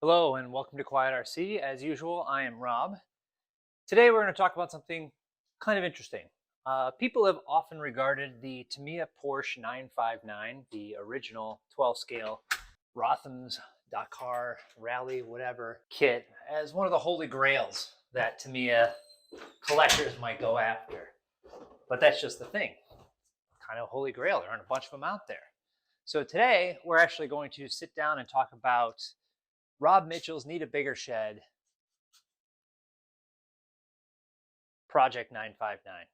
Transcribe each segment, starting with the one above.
Hello and welcome to Quiet RC. As usual, I am Rob. Today we're going to talk about something kind of interesting. People have often regarded the Tamiya Porsche 959, the original 12 scale Rotham's Dakar Rally whatever kit, as one of the holy grails that Tamiya collectors might go after. But that's just the thing. Kind of holy grail. There aren't a bunch of them out there. So today we're actually going to sit down and talk about Rob Mitchell's NeedABiggerShed Project 959.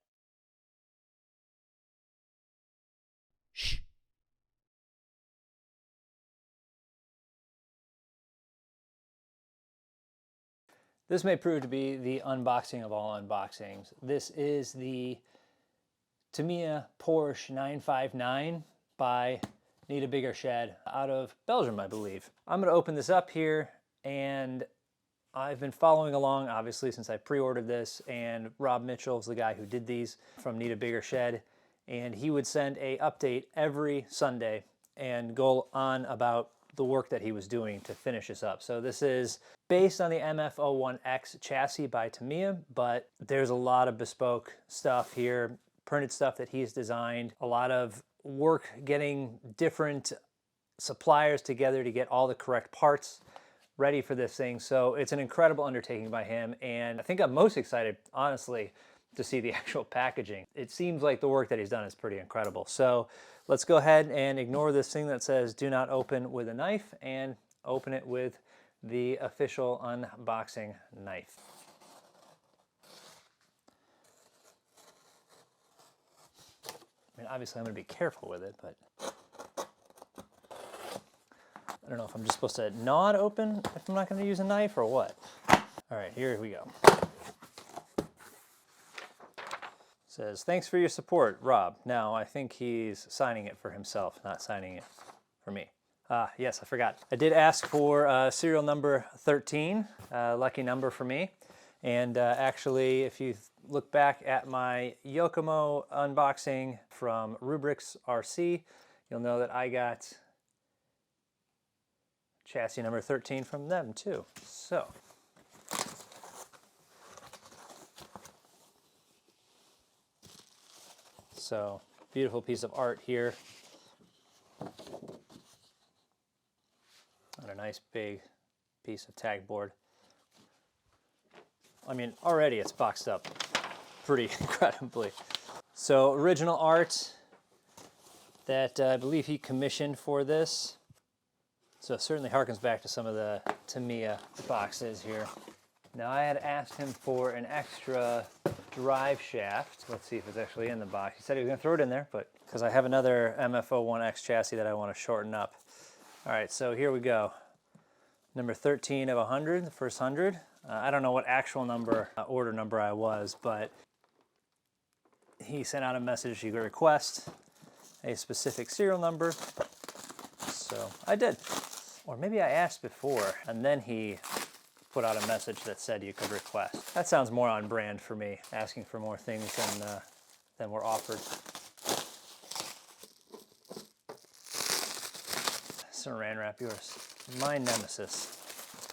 Shh. This may prove to be the unboxing of all unboxings. This is the Tamiya Porsche 959 by NeedABiggerShed out of Belgium, I believe. I'm going to open this up here, and I've been following along, obviously, since I pre-ordered this, and Rob Mitchell is the guy who did these from NeedABiggerShed, and he would send a update every Sunday and go on about the work that he was doing to finish this up. So this is based on the MF01X chassis by Tamiya, but there's a lot of bespoke stuff here, printed stuff that he's designed, a lot of work getting different suppliers together to get all the correct parts ready for this thing. So it's an incredible undertaking by him, and I think I'm most excited, honestly, to see the actual packaging. It seems like the work that he's done is pretty incredible. So let's go ahead and ignore this thing that says do not open with a knife and open it with the official unboxing knife. I mean, obviously I'm going to be careful with it, but I don't know if I'm just supposed to gnaw it open if I'm not going to use a knife or what. All right, here we go. It says, thanks for your support, Rob. Now, I think he's signing it for himself, not signing it for me. Yes, I forgot. I did ask for serial number 13, lucky number for me. And actually, if you look back at my Yokomo unboxing from Rubrics RC, you'll know that I got chassis number 13 from them too. So beautiful piece of art here. And a nice big piece of tag board. I mean, already it's boxed up pretty incredibly. So original art that I believe he commissioned for this. So it certainly harkens back to some of the Tamiya boxes here. Now I had asked him for an extra drive shaft. Let's see if it's actually in the box. He said he was going to throw it in there, but because I have another MF01X chassis that I want to shorten up. All right, so here we go. Number 13 of 100, the first 100. I don't know what actual number, order number I was, but he sent out a message, you could request a specific serial number. So I did. Or maybe I asked before, and then he put out a message that said you could request. That sounds more on brand for me, asking for more things than were offered. Saran wrap, yours. My nemesis.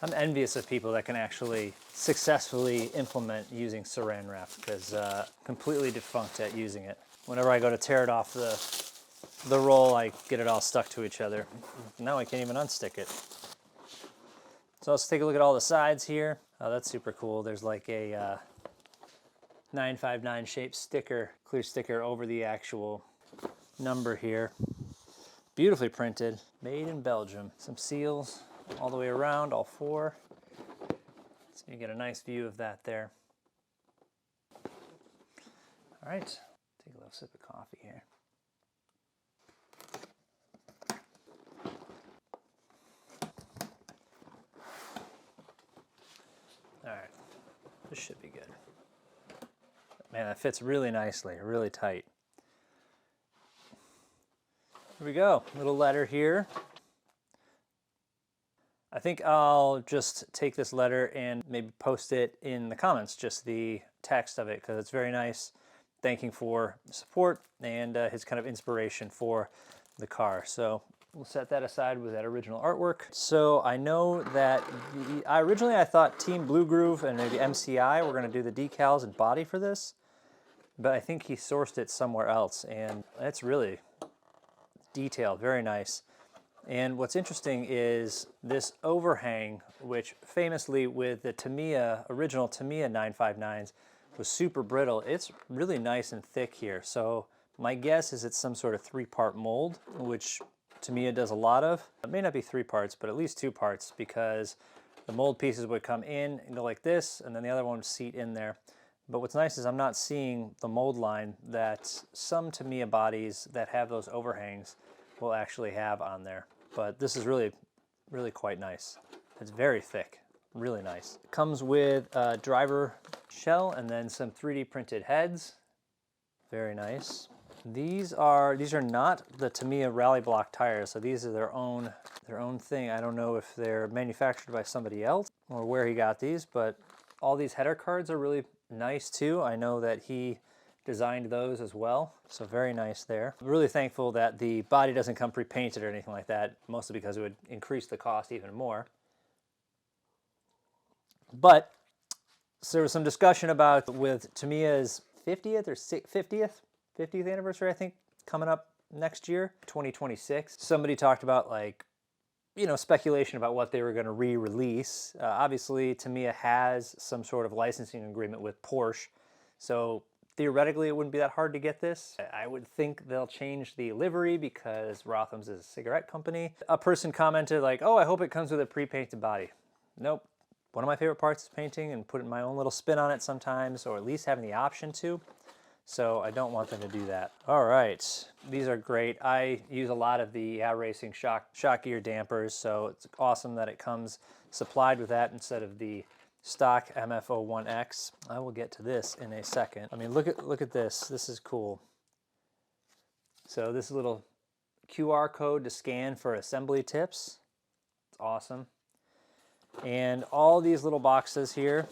I'm envious of people that can actually successfully implement using saran wrap, because completely defunct at using it. Whenever I go to tear it off the roll, I get it all stuck to each other. Now I can't even unstick it. So let's take a look at all the sides here. Oh, that's super cool. There's like a 959 shaped sticker, clear sticker over the actual number here. Beautifully printed, made in Belgium. Some seals all the way around, all four. So you get a nice view of that there. All right, take a little sip of coffee here. All right, this should be good. Man, that fits really nicely, really tight. Here we go, little letter here. I think I'll just take this letter and maybe post it in the comments, just the text of it, because it's very nice, thanking for support and his kind of inspiration for the car. So We'll set that aside with that original artwork. So I know that originally I thought Team Blue Groove and maybe MCI were going to do the decals and body for this, but I think he sourced it somewhere else, and it's really detailed, very nice. And what's interesting is this overhang, which famously with the Tamiya, original Tamiya 959s, was super brittle. It's really nice and thick here. So my guess is it's some sort of 3-part mold, which Tamiya does a lot of. It may not be 3 parts, but at least 2 parts, because the mold pieces would come in and go like this, and then the other one would seat in there. But what's nice is I'm not seeing the mold line that some Tamiya bodies that have those overhangs will actually have on there. But this is really, really quite nice. It's very thick, really nice. It comes with a driver shell and then some 3D printed heads. Very nice. These are not the Tamiya Rally Block tires, so these are their own thing. I don't know if they're manufactured by somebody else or where he got these, but all these header cards are really nice too. I know that he designed those as well, so very nice there. I'm really thankful that the body doesn't come pre-painted or anything like that, mostly because it would increase the cost even more. But so there was some discussion about with Tamiya's 50th or 50th anniversary, I think, coming up next year, 2026. Somebody talked about, like, you know, speculation about what they were going to re-release. Obviously, Tamiya has some sort of licensing agreement with Porsche, so theoretically it wouldn't be that hard to get this. I would think they'll change the livery because Rotham's is a cigarette company. A person commented like, oh, I hope it comes with a pre-painted body. Nope. One of my favorite parts is painting and putting my own little spin on it sometimes, or at least having the option to. So I don't want them to do that. All right, these are great. I use a lot of the racing shock gear dampers, so it's awesome that it comes supplied with that instead of the stock MF01X. I will get to this in a second. I mean, look at this. This is cool. So this little QR code to scan for assembly tips. It's awesome. And all these little boxes here.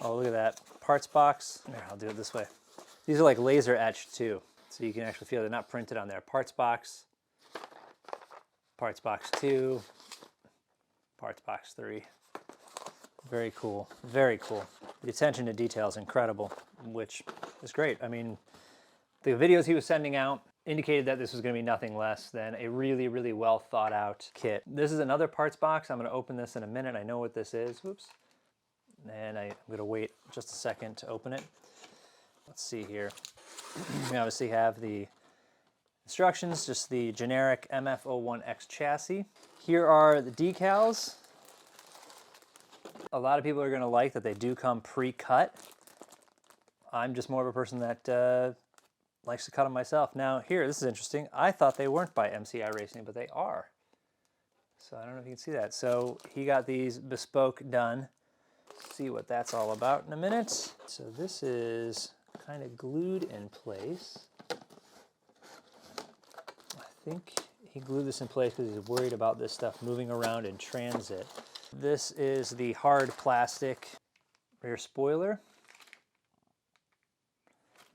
Oh, look at that. Parts box. Here, I'll do it this way. These are like laser etched too, so you can actually feel they're not printed on there. Parts box 2, parts box 3. Very cool, very cool. The attention to detail is incredible, which is great. I mean, the videos he was sending out indicated that this was going to be nothing less than a really, really well thought out kit. This is another parts box. I'm going to open this in a minute. I know what this is. Whoops. And I'm going to wait just a second to open it. Let's see here. We obviously have the instructions, just the generic MF01X chassis. Here are the decals. A lot of people are going to like that they do come pre-cut. I'm just more of a person that likes to cut them myself. Now here, this is interesting. I thought they weren't by MCI Racing, but they are. So I don't know if you can see that. So he got these bespoke done. See what that's all about in a minute. So this is kind of glued in place. I think he glued this in place because he's worried about this stuff moving around in transit. This is the hard plastic rear spoiler.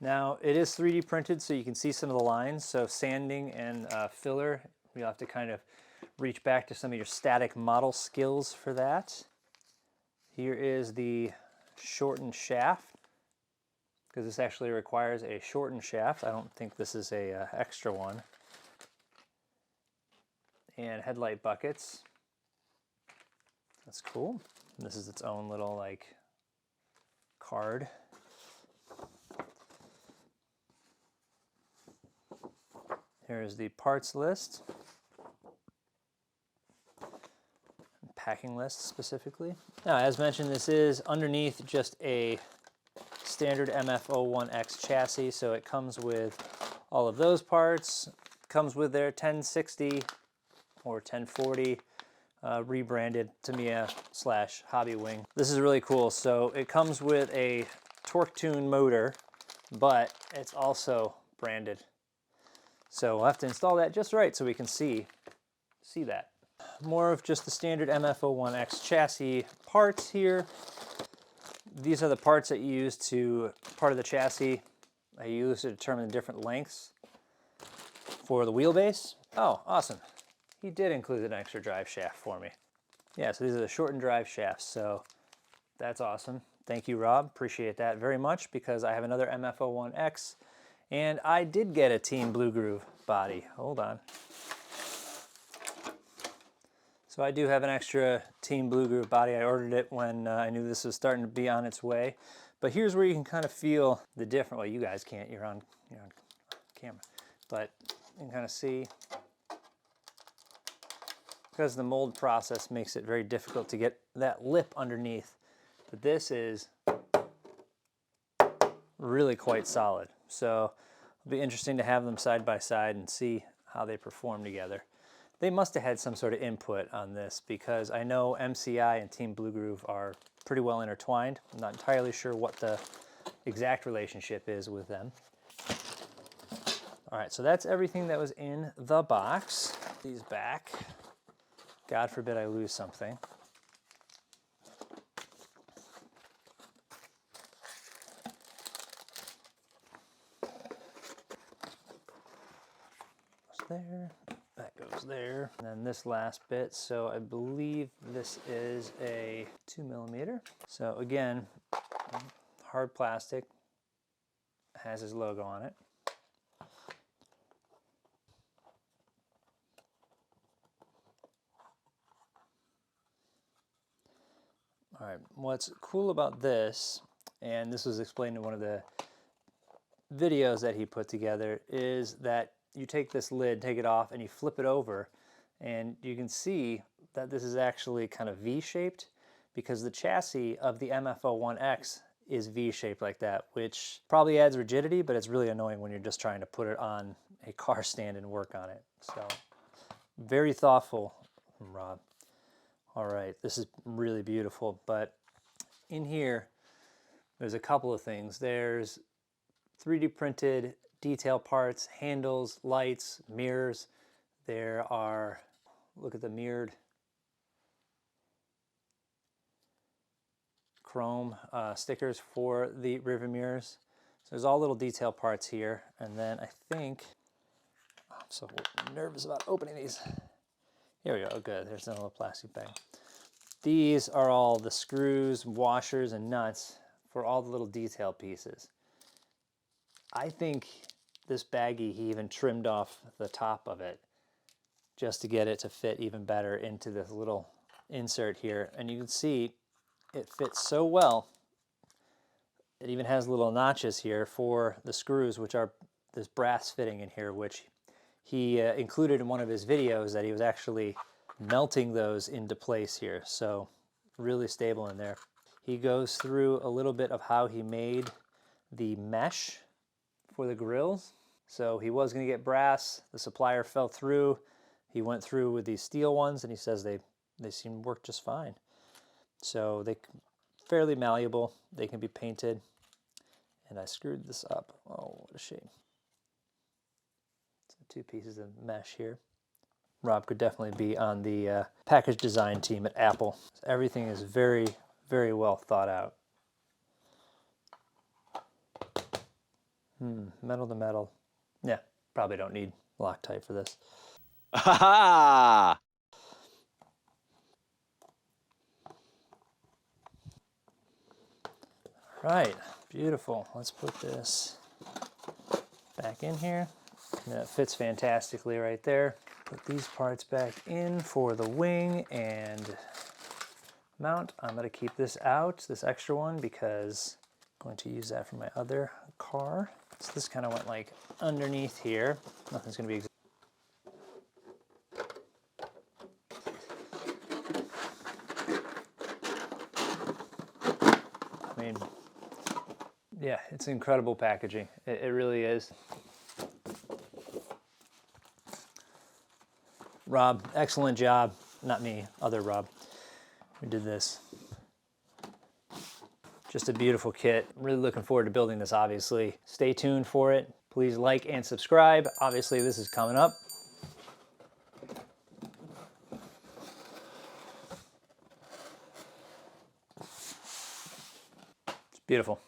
Now it is 3D printed, so you can see some of the lines. So sanding and filler, you'll have to kind of reach back to some of your static model skills for that. Here is the shortened shaft, because this actually requires a shortened shaft. I don't think this is a extra one. And headlight buckets. That's cool. And this is its own little like card. Here's the parts list. Packing list specifically. Now, as mentioned, this is underneath just a standard MF01X chassis, so it comes with all of those parts. Comes with their 1060 or 1040 rebranded Tamiya / Hobby Wing. This is really cool. So it comes with a torque tune motor, but it's also branded. So we'll have to install that just right so we can see that. More of just the standard MF01X chassis parts here. These are the parts that you use to part of the chassis. I use to determine the different lengths for the wheelbase. Oh, awesome. He did include an extra drive shaft for me. Yeah, so these are the shortened drive shafts, so that's awesome. Thank you, Rob. Appreciate that very much, because I have another MF-01X, and I did get a Team Blue Groove body. Hold on. So I do have an extra Team Blue Groove body. I ordered it when I knew this was starting to be on its way. But here's where you can kind of feel the difference. Well, you guys can't, you're on camera. But you can kind of see, because the mold process makes it very difficult to get that lip underneath. But this is really quite solid. So it'll be interesting to have them side by side and see how they perform together. They must have had some sort of input on this, because I know MCI and Team Blue Groove are pretty well intertwined. I'm not entirely sure what the exact relationship is with them. All right, so that's everything that was in the box. These back. God forbid I lose something. There, that goes there, and then this last bit, so I believe this is a 2mm. So again, hard plastic, has his logo on it. All right, what's cool about this, and this was explained in one of the videos that he put together, is that you take this lid, take it off, and you flip it over, and you can see that this is actually kind of V-shaped, because the chassis of the MF-01X is V-shaped like that, which probably adds rigidity, but it's really annoying when you're just trying to put it on a car stand and work on it. So very thoughtful from Rob. All right, this is really beautiful, but in here, there's a couple of things. There's 3D printed detail parts, handles, lights, mirrors. There are, look at the mirrored chrome stickers for the rear mirrors. So there's all little detail parts here. And then I think, I'm so nervous about opening these. Here we go, oh, good, there's another plastic bag. These are all the screws, washers, and nuts for all the little detail pieces. I think this baggie, he even trimmed off the top of it just to get it to fit even better into this little insert here. And you can see it fits so well. It even has little notches here for the screws, which are this brass fitting in here, which he included in one of his videos, that he was actually melting those into place here. So really stable in there. He goes through a little bit of how he made the mesh for the grills. So he was going to get brass. The supplier fell through. He went through with these steel ones, and he says they seem to work just fine. So they're fairly malleable. They can be painted. And I screwed this up. Oh, what a shame. So 2 pieces of mesh here. Rob could definitely be on the package design team at Apple. Everything is very, very well thought out. Metal to metal. Yeah, probably don't need Loctite for this. Right, beautiful. Let's put this back in here. And that fits fantastically right there. Put these parts back in for the wing and mount. I'm going to keep this out, this extra one, because I'm going to use that for my other car. So this kind of went like underneath here. Nothing's going to be I mean, yeah, it's incredible packaging. It really is. Rob, excellent job. Not me, other Rob, who did this. Just a beautiful kit. I'm really looking forward to building this, obviously. Stay tuned for it. Please like and subscribe. Obviously, this is coming up. It's beautiful.